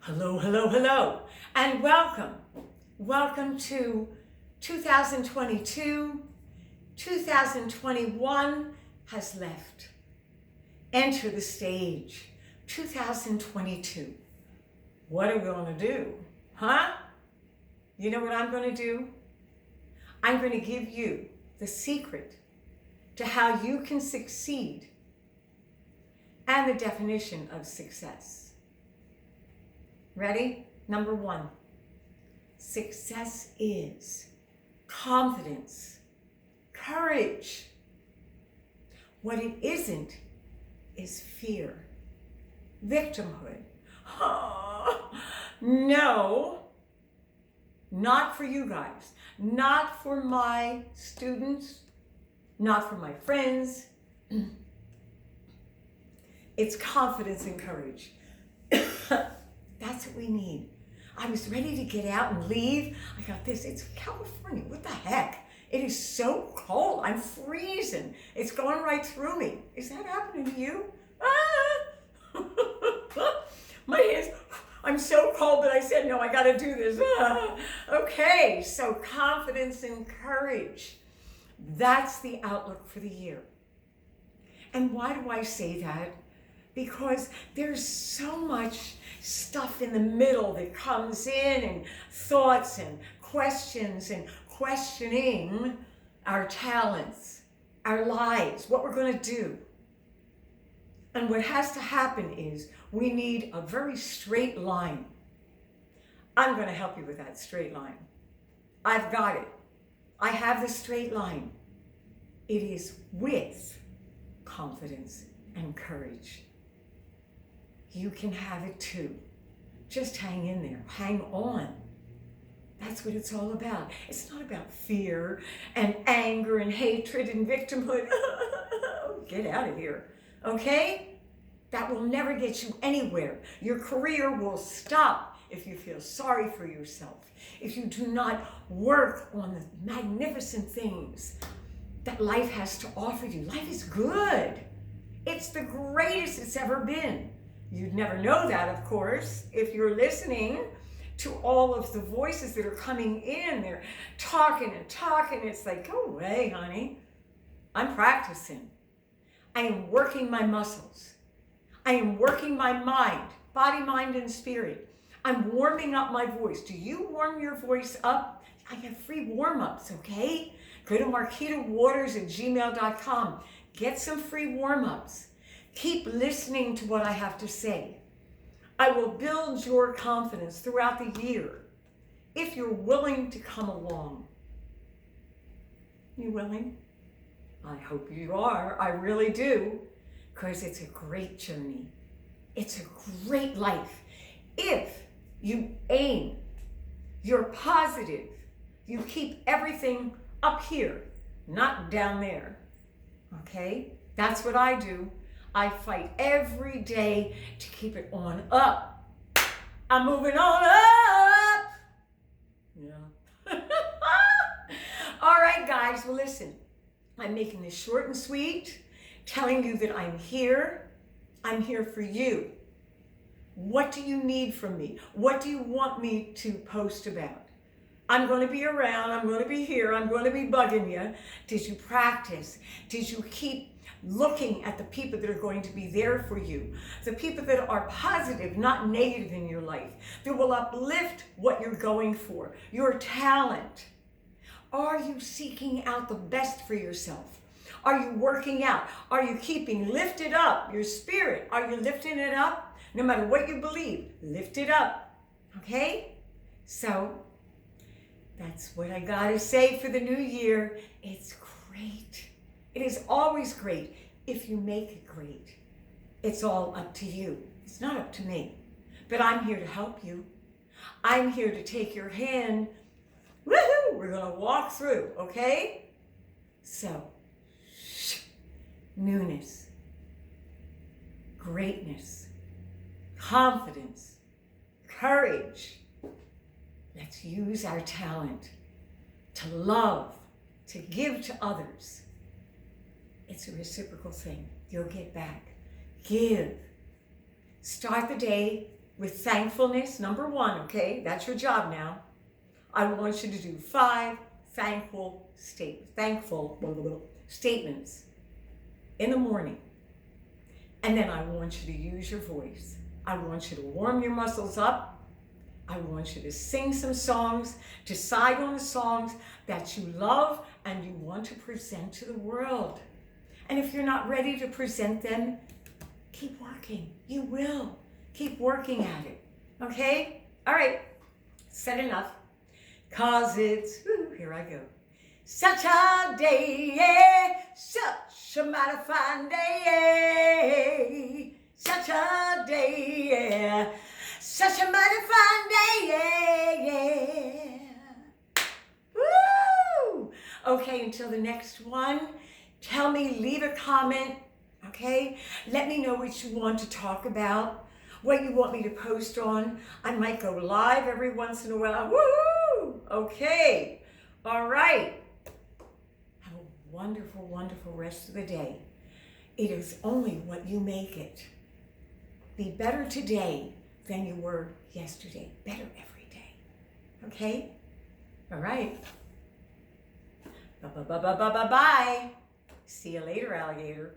Hello, hello, hello, and welcome. Welcome to 2022. 2021 has left. Enter the stage. 2022. What are we going to do? Huh? You know what I'm going to do? I'm going to give you the secret to how you can succeed and the definition of success. Ready? Number one, success is confidence, courage. What it isn't is fear, victimhood. Oh, no, not for you guys, not for my students, not for my friends. It's confidence and courage. That's what we need. I was ready to get out and leave. I got this. It's California. What the heck? It is so cold. I'm freezing. It's going right through me. Is that happening to you? Ah! My hands. I'm so cold that I said, no, I got to do this. Ah! Okay, so confidence and courage. That's the outlook for the year. And why do I say that? Because there's so much stuff in the middle that comes in, and thoughts and questions and questioning our talents, our lives, what we're going to do. And what has to happen is we need a very straight line. I'm going to help you with that straight line. I've got it. I have the straight line. It is with confidence and courage. You can have it too. Just hang in there. Hang on. That's what it's all about. It's not about fear and anger and hatred and victimhood. Get out of here. Okay? That will never get you anywhere. Your career will stop if you feel sorry for yourself. If you do not work on the magnificent things that life has to offer you. Life is good. It's the greatest it's ever been. You'd never know that, of course, if you're listening to all of the voices that are coming in. They're talking and talking. It's like, go away, honey. I'm practicing. I am working my muscles. I am working my mind, body, mind, and spirit. I'm warming up my voice. Do you warm your voice up? I have free warm-ups, okay? Go to marquitawaters@gmail.com. Get some free warm-ups. Keep listening to what I have to say. I will build your confidence throughout the year if you're willing to come along. You willing? I hope you are. I really do. Because it's a great journey. It's a great life. If you aim, you're positive, you keep everything up here, not down there. Okay? That's what I do. I fight every day to keep it on up. I'm moving on up. Yeah. All right, guys. Well, listen. I'm making this short and sweet, telling you that I'm here. I'm here for you. What do you need from me? What do you want me to post about? I'm going to be around. I'm going to be here. I'm going to be bugging you. Did you practice? Did you keep looking at the people that are going to be there for you? The people that are positive, not negative in your life. That will uplift what you're going for. Your talent. Are you seeking out the best for yourself? Are you working out? Are you keeping lifted up your spirit? Are you lifting it up? No matter what you believe, lift it up. Okay? So, that's what I gotta say for the new year. It's great. It is always great if you make it great. It's all up to you. It's not up to me. But I'm here to help you. I'm here to take your hand. Woohoo! We're gonna walk through, okay? So, newness, greatness, confidence, courage. Let's use our talent to love, to give to others. It's a reciprocal thing. You'll get back. Give. Start the day with thankfulness, number one, okay? That's your job now. I want you to do 5 thankful statements in the morning. And then I want you to use your voice. I want you to warm your muscles up. I want you to sing some songs, decide on the songs that you love and you want to present to the world. And if you're not ready to present them, keep working. You will. Keep working at it. Okay? All right. Said enough. 'Cause it's, here I go. Such a day, yeah. Such a mighty fine day, yeah. Such a day, yeah. Such a mighty fine day, yeah, yeah. Woo! Okay, until the next one, tell me, leave a comment, okay? Let me know what you want to talk about, what you want me to post on. I might go live every once in a while. Woo! Okay, all right. Have a wonderful, wonderful rest of the day. It is only what you make it. Be better today than you were yesterday. Better every day. Okay? All right. Bye. See you later, alligator.